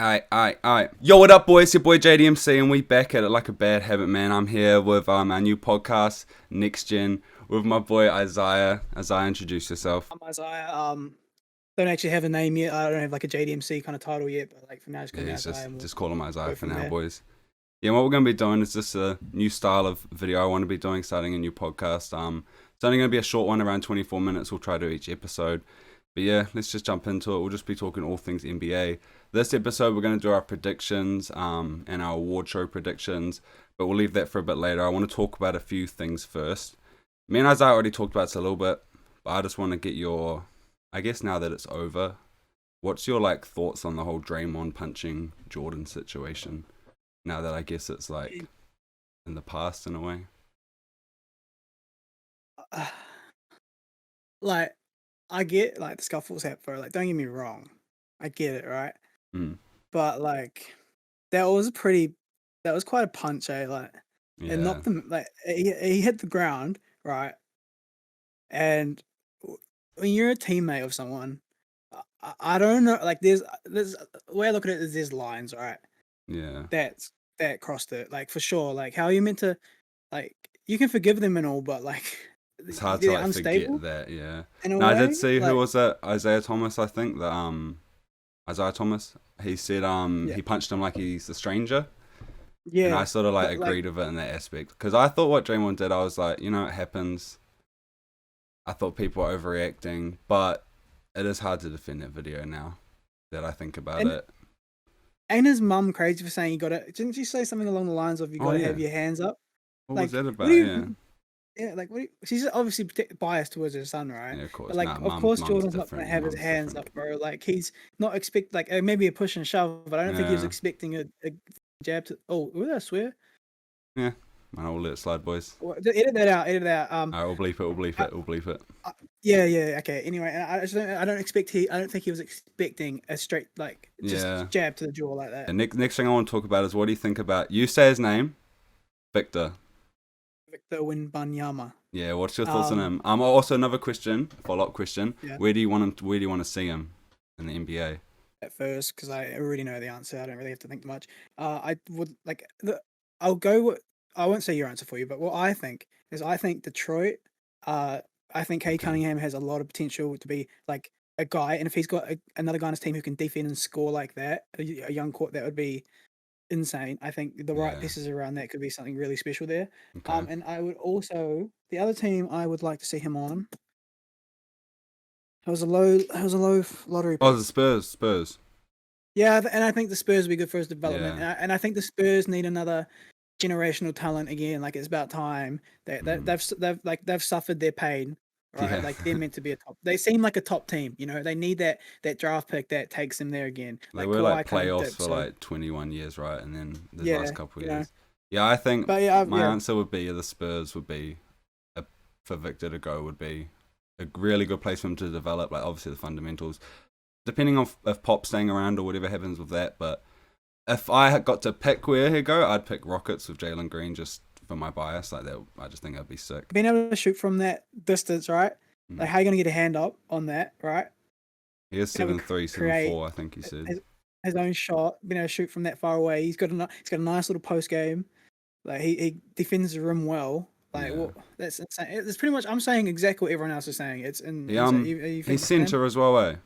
Alright. Yo, what up, boys? Your boy JDMC, and we back at it like a bad habit, man. I'm here with our new podcast, Next Gen, with my boy Isaiah. Isaiah, introduce yourself. I'm Isaiah. Don't actually have a name yet. I don't have like a JDMC kind of title yet, but like for now, just call Yeah, me he's Isaiah. And just call him Isaiah go for from now, there. boys. Yeah, what we're gonna be doing is just a new style of video I want to be doing, starting a new podcast. It's only gonna be a short one, around 24 minutes. We'll try to do each episode. But yeah, let's just jump into it. We'll just be talking all things NBA. This episode, we're going to do our predictions and our award show predictions, but we'll leave that for a bit later. I want to talk about a few things first. Me and Isaiah already talked about this a little bit, but I just want to get your, I guess now that it's over, what's your like thoughts on the whole Draymond punching Jordan situation? Now that I guess it's like in the past in a way. Like, I get like the scuffles happen. Like, don't get me wrong, I get it, right? Mm. But like, that was quite a punch, eh? Like, it Yeah. knocked him. Like, he hit the ground, right? And when you're a teammate of someone, I don't know. Like, there's the way I look at it is there's lines, right? Yeah. That crossed it, like for sure. Like, how are you meant to, like, you can forgive them and all, but like, It's hard to they're like unstable forget that, yeah. in a No, I did way. see who Like, was it? Isaiah Thomas, I think. That Isaiah Thomas. He said yeah, he punched him like he's a stranger, and I yeah, sort of like but like, agreed with it in that aspect because I thought what Draymond did, I was like, it happens. I thought people were overreacting, but it is hard to defend that video now that I think about and it. ain't his mum crazy for saying you gotta? Didn't she say something along the lines of you Oh gotta yeah, have your hands up? what was Like, that what do about? Yeah, you? Yeah, like, what do you, she's obviously biased towards her son, right? yeah, of But course. like, Nah, of course, mum's Jordan's not gonna different. have his Mum's hands different. up, bro. Like, he's not expect like maybe a push and shove, but I don't think he was Yeah, expecting a jab to. Oh, would I swear? yeah. Man, we'll let it slide, boys. Edit that out. Edit that out. Alright, we'll bleep it. We'll bleep Uh, it. We'll bleep it. yeah. Okay. Anyway, I don't expect I don't think he was expecting a straight like just Yeah. jab to the jaw like that. And next thing I want to talk about is what do you think about? You say his name, Victor. Victor Wembanyama. Yeah, what's your thoughts on Um, him? Also another question, follow-up question. yeah. Where do you want him? Where do you want to see him in the NBA? At first, because I already know the answer. I don't really have to think much. I would like I'll go with, I won't say your answer for you, but what I think is I think Detroit. Uh, I think Kay Okay. Cunningham has a lot of potential to be like a guy, and if he's got another guy on his team who can defend and score like that, a young court, that would be insane. I think the right Yeah. pieces around that could be something really special there. Okay. And I would also the other team I would like to see him on. It was a low lottery Oh, pick. the Spurs. Spurs. Yeah, and I think the Spurs would be good for his development, Yeah. and I think the Spurs need another generational talent again. Like, it's about time that they've suffered their pain, right? Yeah. Like, they're meant to be a top. They seem like a top team, you know. They need that draft pick that takes them there again. They Like were like Kawhi kind of playoffs dipped, for so like 21 years, right? And then the yeah, last couple of you know. years. Yeah, I think But yeah, my answer would be the Spurs would be for Victor to go would be a really good place for him to develop. Like obviously the fundamentals, depending on if Pop's staying around or whatever happens with that. But if I had got to pick where he'd go, I'd pick Rockets with Jalen Green just for my bias. Like that, I just think that'd be sick. being able to shoot from that distance, right? Like, Mm. how you gonna get a hand up on that, right? He is Being able 7'3", to create 7'4", I think he said. his own shot, being able to shoot from that far away. He's got a nice little post game. Like, he defends the rim well. Like, Yeah. well, that's insane. It's pretty much, I'm saying exactly what everyone else is saying. It's He insane. You think he's the same? centre as well, eh?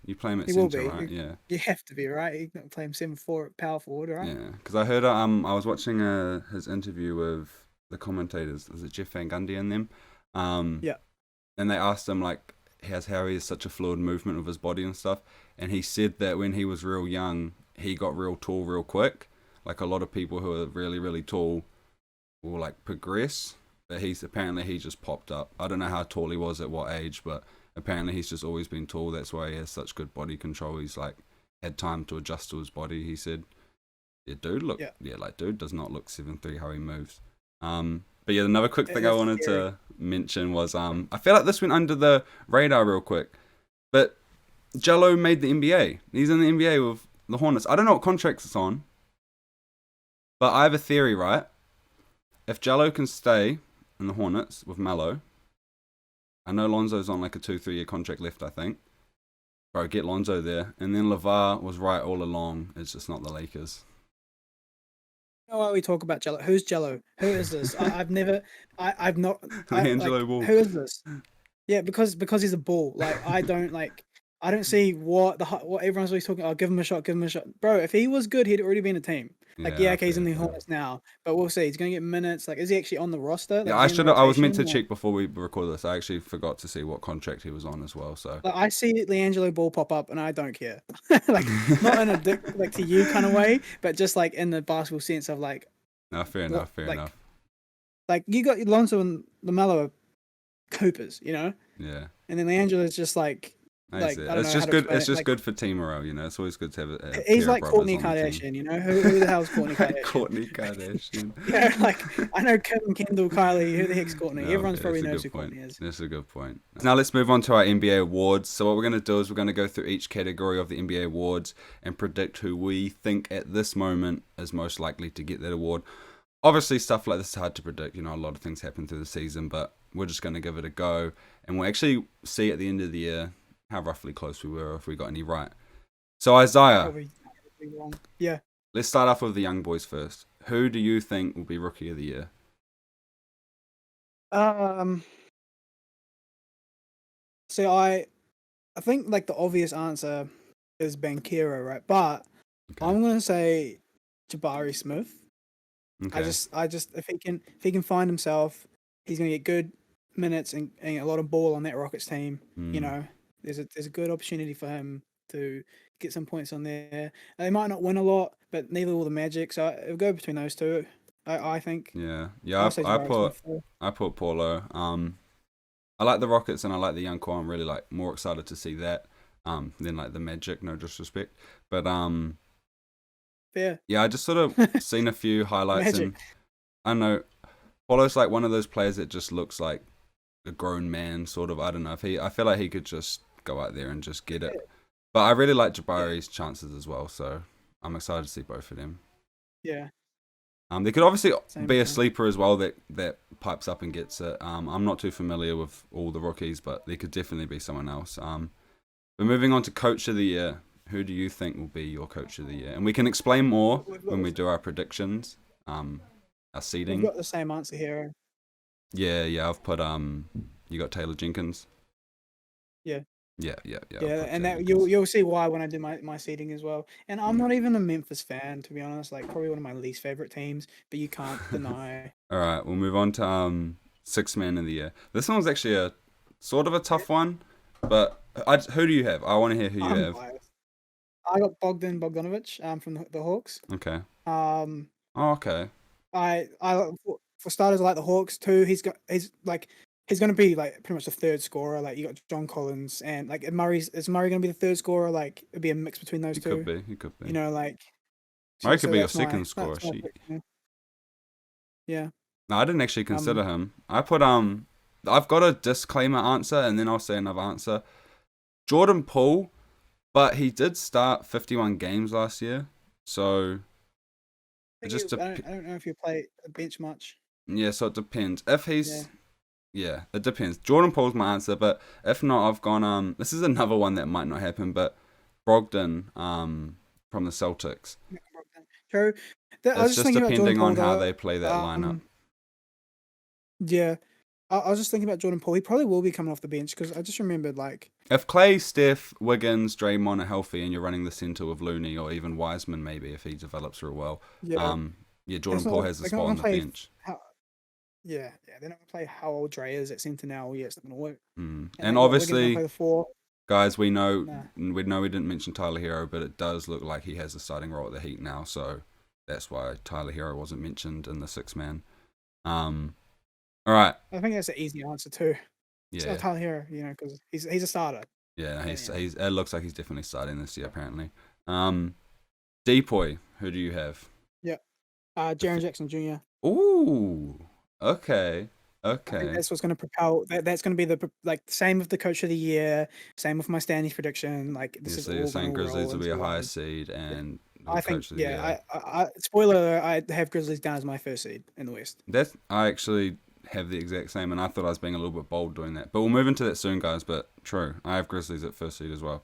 You play him at He will centre, be. right? Yeah. You have to be, right? You can play him 7'4" power forward, right? Yeah, because I heard I was watching his interview with the commentators. Was it Jeff Van Gundy and them? Yeah. And they asked him like how he has such a fluid movement of his body and stuff, and he said that when he was real young, he got real tall real quick. Like a lot of people who are really really tall will like progress, but he just popped up. I don't know how tall he was at what age, but apparently he's just always been tall. That's why he has such good body control. He's like had time to adjust to his body. He said, dude does not look 7'3" how he moves. But yeah, another quick thing I That's wanted scary. to mention was I feel like this went under the radar real quick, but Jello made the NBA. He's in the NBA with the Hornets. I don't know what contracts it's on, but I have a theory, right? If Jello can stay in the Hornets with Melo, I know Lonzo's on like a 2-3 year contract left, I think. bro, get Lonzo there. And then LeVar was right all along. It's just not the Lakers. You know why we talk about Jello? Who's Jello? Who is this? I've never, I've not, LiAngelo Ball. who is this? Yeah, because he's a bull. Like I don't see what everyone's always talking. Oh, give him a shot, bro. If he was good, he'd already been a team. Like okay, he's in the Hornets now, but we'll see. He's gonna get minutes. Like, is he actually on the roster? Like, yeah, I was meant to check before we recorded this. I actually forgot to see what contract he was on as well. So like, I see LiAngelo Ball pop up, and I don't care. Like not in a dick like to you kind of way, but just like in the basketball sense of like. No, fair enough. Like you got Lonzo and LaMelo Coopers, you know. Yeah. And then LiAngelo is just like. Like, it's just good. It's just good for team morale, you know. It's always good to have a he's like Kourtney Kardashian, you know. Who the hell's Kourtney Kardashian? Kourtney Kardashian. Yeah, like I know Kim, Kendall, Kylie. Who the heck's Kourtney? Everyone's probably knows who Kourtney is. That's a good point. Now let's move on to our NBA awards. So what we're going to do is we're going to go through each category of the NBA awards and predict who we think at this moment is most likely to get that award. Obviously, stuff like this is hard to predict. You know, a lot of things happen through the season, but we're just going to give it a go, and we'll actually see at the end of the year how roughly close we were, if we got any right. So Isaiah, Probably wrong. Yeah. Let's start off with the young boys first. Who do you think will be Rookie of the Year? So I think like the obvious answer is Banchero, right? But I'm gonna say Jabari Smith. Okay. I just if he can find himself, he's gonna get good minutes and a lot of ball on that Rockets team. You know. There's a good opportunity for him to get some points on there. They might not win a lot, but neither will the Magic. So it'll go between those two. I think. Yeah. I put Paulo. I like the Rockets and I like the young core. I'm really more excited to see that than like the Magic. No disrespect, but fair. Yeah, I just sort of seen a few highlights and I don't know. Paulo's like one of those players that just looks like a grown man, sort of. I don't know I feel like he could just go out there and just get it. But I really like Jabari's chances as well, so I'm excited to see both of them. Yeah. They could obviously be a sleeper as well that pipes up and gets it. I'm not too familiar with all the rookies, but there could definitely be someone else. But moving on to Coach of the Year, who do you think will be your Coach of the Year? And we can explain more when we do our predictions, our seeding. We've got the same answer here. Yeah, I've put you got Taylor Jenkins. Yeah. Yeah. And that you'll see why when I do my seeding as well. And I'm not even a Memphis fan, to be honest. Like probably one of my least favorite teams, but you can't deny. All right, we'll move on to Sixth Man of the Year. This one was actually a sort of a tough one, but who do you have? I want to hear who you have. Biased. I got Bogdanovic from the Hawks. Okay. Okay. I for starters I like the Hawks too. He's going to be like pretty much the third scorer. Like you got John Collins and like is Murray going to be the third scorer? Like it'd be a mix between those two. He could be. You know, like Murray could be your second scorer. Yeah. No, I didn't actually consider him. I put I've got a disclaimer answer and then I'll say another answer. Jordan Poole, but he did start 51 games last year, so I don't know if you play a bench much. Yeah, so it depends. If he's yeah, it depends. Jordan Poole's my answer, but if not, I've gone this is another one that might not happen, but Brogdon from the Celtics. True. It's just depending on how they play that lineup. Yeah. I was just thinking about Jordan Poole. He probably will be coming off the bench because I just remembered if Clay, Steph, Wiggins, Draymond are healthy and you're running the center with Looney or even Wiseman maybe if he develops real well. Jordan Poole has a spot on the bench. They're not going to play how old Dre is at center now. Yeah, it's not going to work. And obviously, guys, we know we didn't mention Tyler Hero, but it does look like he has a starting role at the Heat now, so that's why Tyler Hero wasn't mentioned in the six man. All right. I think that's an easy answer too. Yeah, Tyler Hero, because he's a starter. Yeah, he's it looks like he's definitely starting this year apparently. Depoy, who do you have? Yeah, Jaren Jackson Jr. Ooh, okay. I think that's what's going to propel. That's going to be the same with the Coach of the Year. Same with my standings prediction. So you're saying Grizzlies will be a higher seed, and I think I spoiler alert, I have Grizzlies down as my first seed in the West. I actually have the exact same, and I thought I was being a little bit bold doing that. But we'll move into that soon, guys. But true, I have Grizzlies at first seed as well.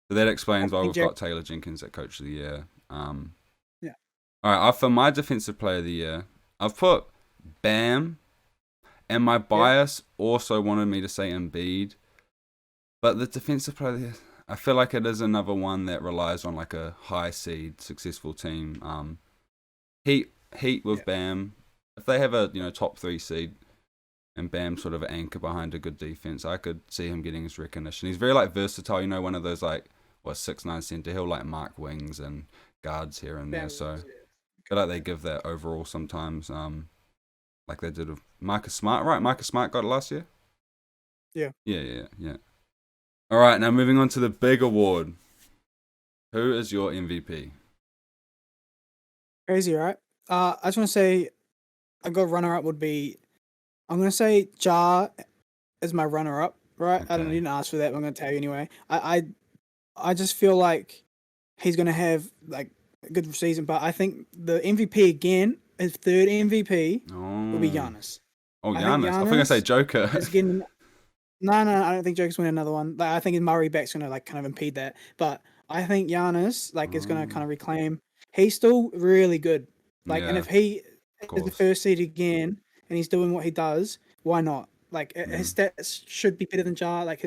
So that I explains why think we've Jared. got Taylor Jenkins at Coach of the Year. Yeah, All right, for my Defensive Player of the Year, I've put Bam, and my yeah, bias also wanted me to say Embiid, but the Defensive Player of the Year, I feel like it is another one that relies on like a high seed successful team. Heat yeah, with Bam, if they have a top 3 seed and Bam sort of an anchor behind a good defense, I could see him getting his recognition. He's very like versatile, one of those like 6'9" center. He'll like mark wings and guards here and there. Bam So was, I yeah. feel like they give that overall sometimes, like they did with Marcus Smart, right? Marcus Smart got it last year. Yeah. Yeah. All right, now moving on to the big award. Who is your MVP? Crazy, right? I just want to say a good runner up would be. I'm gonna say Ja is my runner up, right? I don't Okay. need to ask for that. But I'm gonna tell you anyway. I just feel like he's gonna have like a good season, but I think the MVP again, his third MVP, will be Oh, Giannis. I think Giannis. I think I say Giannis Joker. is getting. No, I don't think Joker's winning another one. Like, I think Murray back's gonna like kind of impede that. But I think Giannis like is gonna Oh, kind of reclaim. He's still really good. Like, and yeah, if he of is the course. first seed again and he's doing what he does, why not? Like his Mm. stats should be better than Ja. Like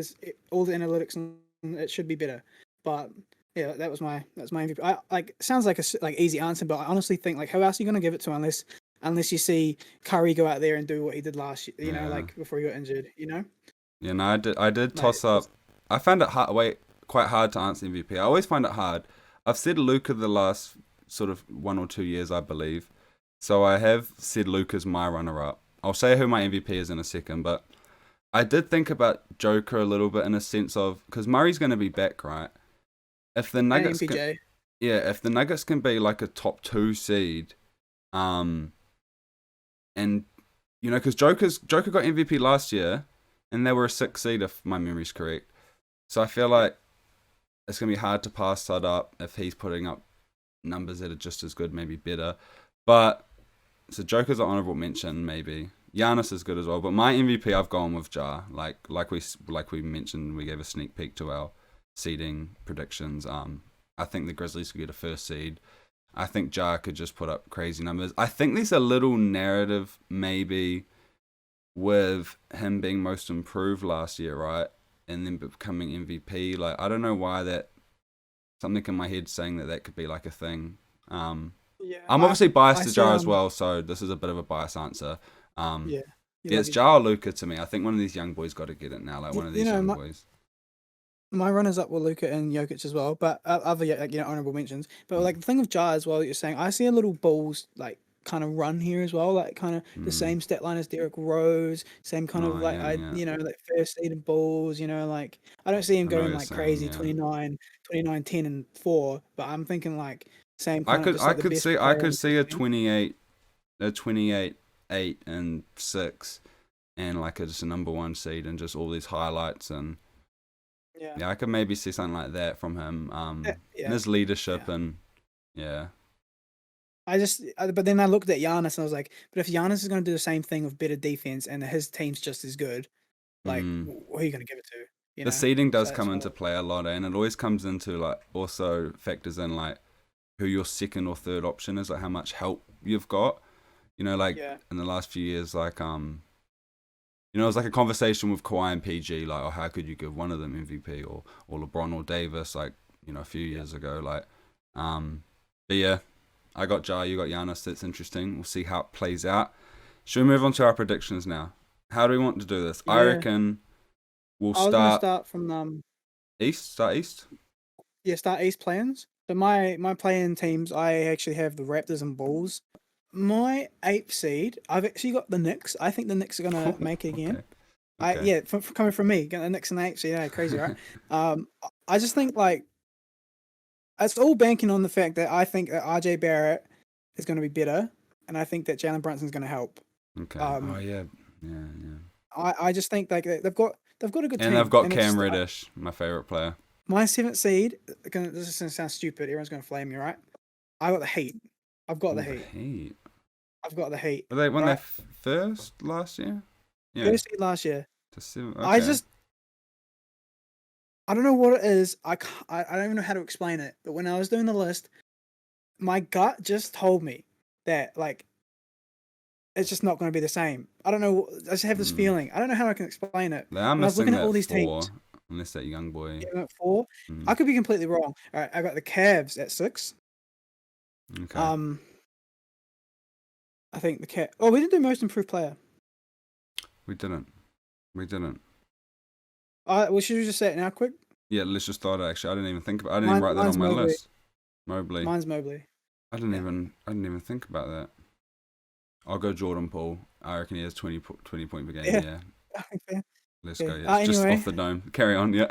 all the analytics and it should be better. But yeah, that's my MVP. Like sounds like like easy answer, but I honestly think like who else are you gonna give it to unless you see Curry go out there and do what he did last year, Yeah. like before he got injured, Yeah, no, I did Like toss up. I found it quite hard to answer MVP. I always find it hard. I've said Luca the last sort of 1 or 2 years, I believe. So I have said Luca's my runner-up. I'll say who my MVP is in a second, but I did think about Joker a little bit in a sense of because Murray's going to be back, right? If the and Nuggets can, MPJ. yeah, if the Nuggets can be like a top 2 seed, um, and because Joker got MVP last year, and they were a 6 seed if my memory's correct. So I feel Yeah, like it's gonna be hard to pass that up if he's putting up numbers that are just as good, maybe better. But so Joker's an honorable mention, maybe. Giannis is good as well, but my MVP I've gone with Ja. Like we mentioned, we gave a sneak peek to our seeding predictions. I think the Grizzlies could get a first seed. I think Ja could just put up crazy numbers. I think there's a little narrative maybe with him being most improved last year, right? And then becoming MVP. Like, I don't know why that something in my head saying that could be like a thing. yeah. I'm obviously biased I to said Ja as well, so this is a bit of a biased answer. Um, yeah. You yeah, love it's your Ja Ja. or Luca to me. I think one of these young boys got to get it now. Like one of You these know young my boys. my runners up were Luka and Jokic as well, but other like honorable mentions. But like the thing with Ja as well, that you're saying, I see a little Bulls like kind of run here as well, like kind of the Mm. same stat line as Derrick Rose, same kind of Oh like yeah, yeah. like first seed in Bulls, like I don't see him I know what going you're like saying. crazy Yeah. 10 and 4, but I'm thinking like same I kind of could just I like the could best see I player on could the see best a team. 28 8 and 6 and like just a number 1 seed and just all these highlights and Yeah. yeah, I could maybe see something like that from him. Yeah. And Yeah. his leadership Yeah. and yeah. But then I looked at Giannis and I was like, but if Giannis is going to do the same thing with better defense and his team's just as good, like, Mm. who are you going to give it to? The seeding So does that's come why. into play a lot, and it always comes into like also factors in like who your second or third option is, like how much help you've got. Like Yeah. in the last few years, like it was like a conversation with Kawhi and PG, like, oh, how could you give one of them MVP or LeBron or Davis, like, a few Yeah. years ago, like, but yeah, I got Ja, you got Giannis. That's interesting. We'll see how it plays out. Should we move on to our predictions now? How do we want to do this? I Yeah. reckon we'll I was going to start start from east. Start east. start East plans. So my playing teams, I actually have the Raptors and Bulls. My eighth seed, I've actually got the Knicks. I think the Knicks are gonna make it again. Okay. Okay. Coming from me, getting the Knicks and the eighth seed, yeah, crazy, right? I just think like it's all banking on the fact that I think that RJ Barrett is going to be better, and I think that Jalen Brunson's going to help. Okay. Oh Um, yeah. Yeah. Yeah. I just think like they've got a good And I've team, got and it's Cam Reddish, my favorite player. my seventh seed. This is going to sound stupid. Everyone's going to flame me, right? I got the Heat. I've got the Oh, the Heat. Heat. I've got the Heat. Were they when they Right, first last year? Yeah. first seed last year. To seven. I Okay. just I don't know what it is. I don't even know how to explain it. But when I was doing the list, my gut just told me that like it's just not going to be the same. I don't know. I just have this feeling. I don't know how I can explain it. They are When I was missing looking at all that these 4, teams, unless that young boy. yeah, at 4, I could be completely wrong. All right, I got the Cavs at 6. Okay. I think the Cavs. Oh, we didn't do most improved player. We didn't. Well, should we just say it now, quick? Yeah, let's just start it. Actually, I didn't even think about. I didn't even write that on my list. Mobley. Mine's Mobley. I didn't even think about that. I'll go Jordan Poole. I reckon he has 20 point per game. Yeah. Okay. Let's go. Yeah. Just Anyway, off the dome. Carry on. Yeah.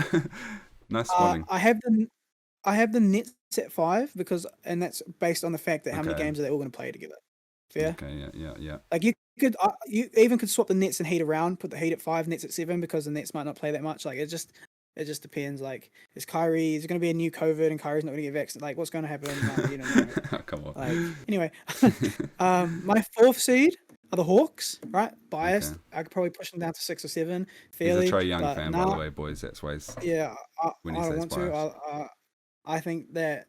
Nice spotting. I have the Nets at 5 and that's based on the fact that how many games are they all going to play together. Fair. Okay. Yeah. Like you even could swap the Nets and Heat around, put the Heat at 5, Nets at 7, because the Nets might not play that much. Like it just depends. Like, is there going to be a new COVID and Kyrie's not going to get vaccinated? Like, what's going to happen? You know. Come on. Like, anyway, my 4th seed are the Hawks. Right, biased. Okay. I could probably push them down to 6 or 7. Fairly. He's a Trae Young fan, by the way, boys. That's why. Yeah, I when he don't says want biased. to. I think that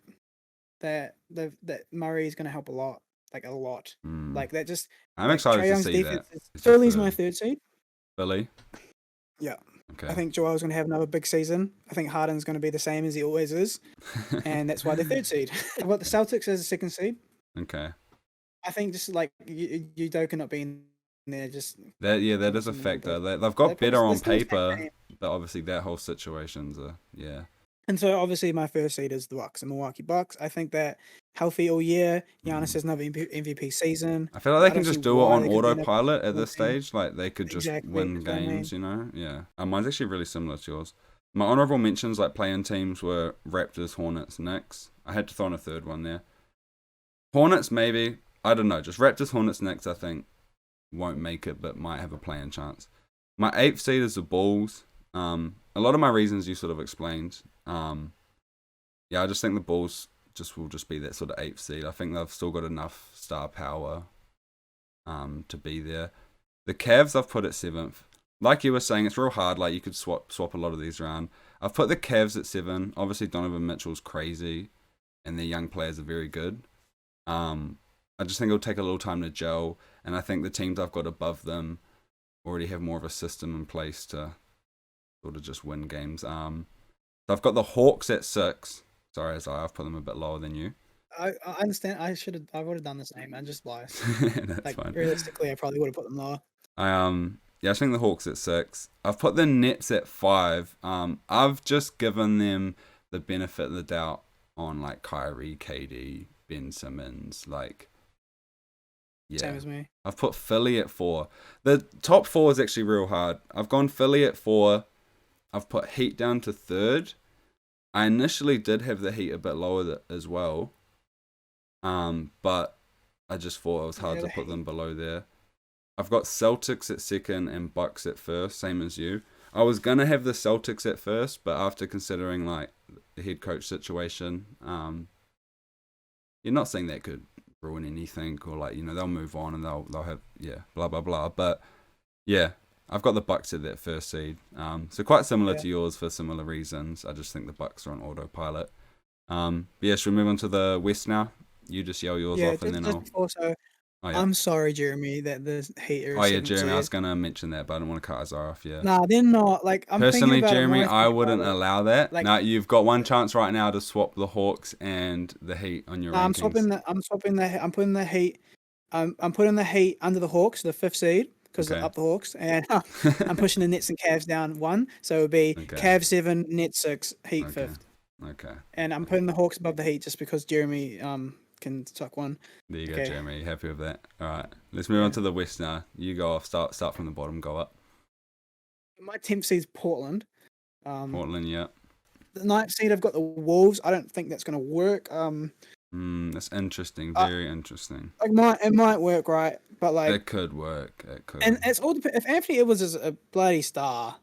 Murray is going to help a lot. Like a lot. Like that just. I'm excited Trae to Young's see that. Philly's my 3rd seed. Philly. Yeah. Okay. I think Joel's going to have another big season. I think Harden's going to be the same as he always is, and that's why they're 3rd seed. I've got the Celtics as a 2nd seed. Okay. I think just like Udoka not being there, just that is a factor. They've got better on paper, but obviously that whole situation's yeah. And so obviously my 1st seed is the Bucks, the Milwaukee Bucks. I think that healthy all year. Giannis has another MVP season. I feel like they can just do it on autopilot at this stage. Like they could just win games, you know? Yeah. Mine's actually really similar to yours. My honorable mentions, like playing teams, were Raptors, Hornets, Knicks. I had to throw in a 3rd one there. Hornets, maybe. I don't know. Just Raptors, Hornets, Knicks, I think won't make it, but might have a playing chance. My 8th seed is the Bulls. A lot of my reasons you sort of explained. Yeah, I just think the Bulls will just be that sort of 8th seed. I think they've still got enough star power to be there. The Cavs I've put at 7th. Like you were saying, it's real hard. Like you could swap a lot of these around. I've put the Cavs at 7. Obviously Donovan Mitchell's crazy and their young players are very good. I just think it'll take a little time to gel, and I think the teams I've got above them already have more of a system in place to sort of just win games. So I've got the Hawks at 6. Sorry, Isaiah, I've put them a bit lower than you. I understand. I would have done the same. I'm just biased. That's fine. Realistically, I probably would have put them lower. I think the Hawks at 6. I've put the Nets at 5. I've just given them the benefit of the doubt on like Kyrie, KD, Ben Simmons, like. Yeah. Same as me. I've put Philly at 4. The top 4 is actually real hard. I've gone Philly at 4. I've put Heat down to 3rd. I initially did have the Heat a bit lower as well. But I just thought it was hard to put them below there. I've got Celtics at 2nd and Bucks at 1st, same as you. I was going to have the Celtics at 1st, but after considering like the head coach situation, you're not saying that could ruin anything, or like, you know, they'll move on and they'll have blah blah blah, but yeah, I've got the Bucks at that 1st seed, so quite similar to yours for similar reasons. I just think the Bucks are on autopilot. Should we move on to the West now? You just yell yours off and then I'm sorry, Jeremy, that the Heat are Jeremy, I was gonna mention that, but I don't want to cut Isaiah off. Nah, they're not. Like, I'm personally, about Jeremy, I wouldn't allow that. Like, now you've got one chance right now to swap the Hawks and the Heat on your rankings. I'm putting the Heat. I'm putting the Heat under the Hawks, the 5th seed, because they're up the Hawks, and I'm pushing the Nets and Cavs down 1, so it would be Cavs 7, Nets 6, Heat 5th. Okay. And I'm putting the Hawks above the Heat just because Jeremy can suck one. There you go, Jeremy. You happy with that? All right. Let's move on to the West now. You go off. Start from the bottom. Go up. My 10th seed is Portland. Portland, yeah. The 9th seed, I've got the Wolves. I don't think that's going to work. That's interesting. Very interesting. Like it might work, right? But like it could work. It could. And it's all if Anthony Edwards is a bloody star.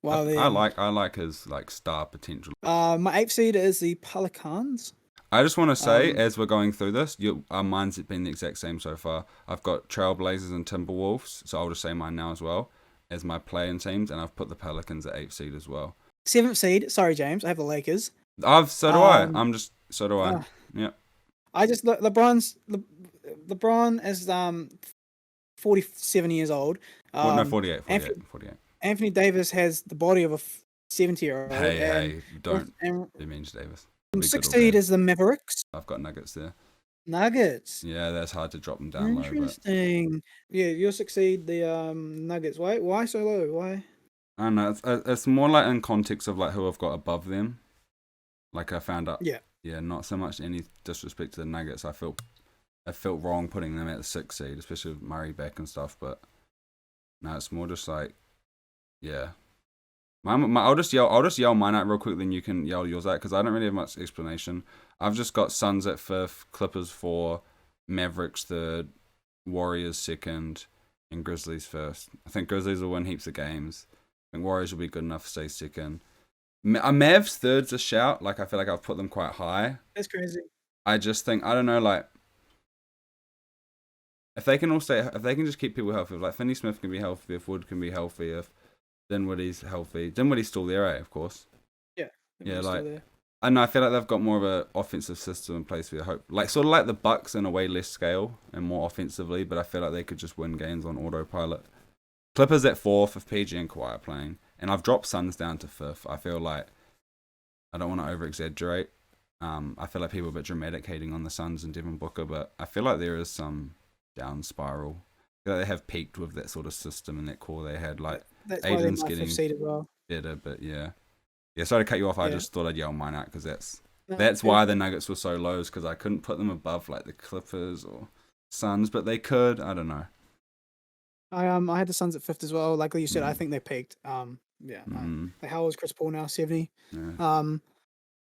I like his like star potential. My 8th seed is the Pelicans. I just want to say, as we're going through this, mine's been the exact same so far. I've got Trailblazers and Timberwolves, so I'll just say mine now as well as my play-in teams, and I've put the Pelicans at 8th seed as well. 7th seed. Sorry, James. I have the Lakers. So do I. So do I. Uh, Yeah. I just LeBron is 47 years old. Well, no, 48. Anthony Davis has the body of a 70-year-old. Hey, don't And be mean to Davis. 6th seed is the Mavericks. I've got Nuggets there. Nuggets. Yeah, that's hard to drop them down low. Interesting. Yeah, you'll succeed the Nuggets. Why so low? Why? I don't know. It's more like in context of like who I've got above them. Like I found out. Yeah. Yeah, not so much any disrespect to the Nuggets. I felt wrong putting them at the 6th seed, especially with Murray back and stuff. But no, it's more just like, yeah. I'll just yell mine out real quick, then you can yell yours out because I don't really have much explanation. I've just got Suns at 5th, Clippers 4, Mavericks 3rd, Warriors 2nd, and Grizzlies 1st. I think Grizzlies will win heaps of games. I think Warriors will be good enough to stay 2nd. Mavs 3rd's a shout. Like I feel like I've put them quite high. That's crazy. I just think I don't know. Like if they can just keep people healthy. Like Finney Smith can be healthy, if Wood can be healthy, if Dinwiddie's healthy. Dinwiddie's still there, of course. Yeah. Yeah, like I don't know. I feel like they've got more of an offensive system in place for their hope. Like sort of like the Bucks in a way less scale and more offensively, but I feel like they could just win games on autopilot. Clippers at 4th if PG and Kawhi are playing. And I've dropped Suns down to 5th. I feel like I don't want to over-exaggerate. I feel like people are a bit dramatic hating on the Suns and Devin Booker, but I feel like there is some down spiral. I feel like they have peaked with that sort of system and that core they had. Like Aiden's getting better, but yeah. Yeah, sorry to cut you off. I just thought I'd yell mine out because that's why the Nuggets were so low, because I couldn't put them above like the Clippers or Suns, but they could. I don't know. I had the Suns at 5th as well. Like you said, I think they peaked. How old is Chris Paul now? 70. Yeah.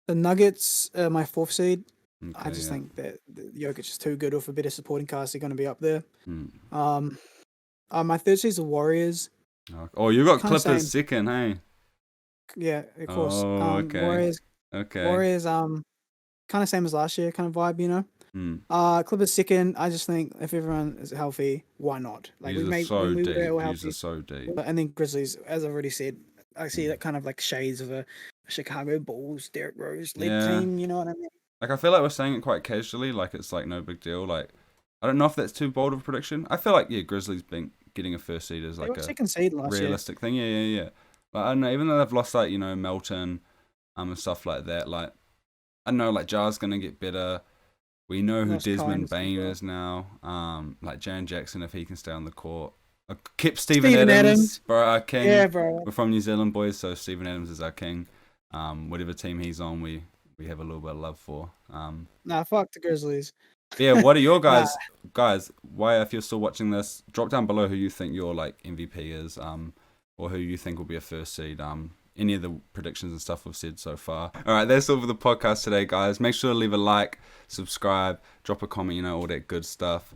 The Nuggets, my 4th seed. Okay, I just think that Jokic is too good with a better supporting cast. They're going to be up there. My 3rd seed is the Warriors. Oh, you got Clippers 2nd, hey? Yeah, of course. Oh, okay. Warriors, kind of same as last year, kind of vibe, you know. Clippers 2nd. I just think if everyone is healthy, why not? Like These are so deep. And then Grizzlies, as I've already said, I see that kind of like shades of a Chicago Bulls, Derrick Rose led team. You know what I mean? Like I feel like we're saying it quite casually, like it's like no big deal. Like I don't know if that's too bold of a prediction. I feel like Grizzlies getting a 1st seed is like a 2nd seed last realistic thing. Yeah. Like I don't know, even though they've lost like Melton, and stuff like that. Like I don't know, like Jar's gonna get better. We know who Desmond Bain is now. Like Jaren Jackson, if he can stay on the court. I kept Steven Adams, bro, our king. Yeah, bro. We're from New Zealand, boys, so Steven Adams is our king. Whatever team he's on, we have a little bit of love for. Fuck the Grizzlies. Yeah, what are your guys? Why, if you're still watching this, drop down below who you think your like MVP is, or who you think will be a 1st seed. Any of the predictions and stuff we've said so far. All right, that's all for the podcast today, guys. Make sure to leave a like, subscribe, drop a comment, all that good stuff.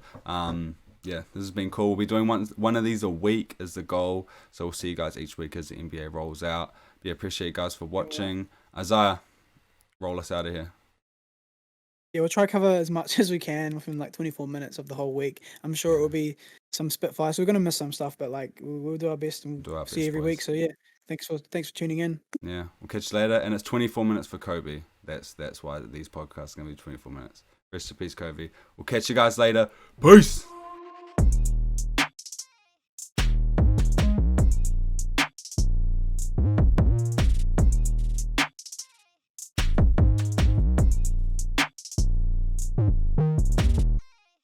Yeah, this has been cool. We'll be doing one of these a week is the goal. So we'll see you guys each week as the NBA rolls out. But appreciate you guys for watching. Isaiah, roll us out of here. Yeah, we'll try to cover as much as we can within like 24 minutes of the whole week. I'm sure it will be some spitfires. So we're gonna miss some stuff, but like we'll do our best and see you every week. So yeah, thanks for tuning in. Yeah, we'll catch you later. And it's 24 minutes for Kobe. That's why these podcasts are gonna be 24 minutes. Rest in peace, Kobe. We'll catch you guys later. Peace.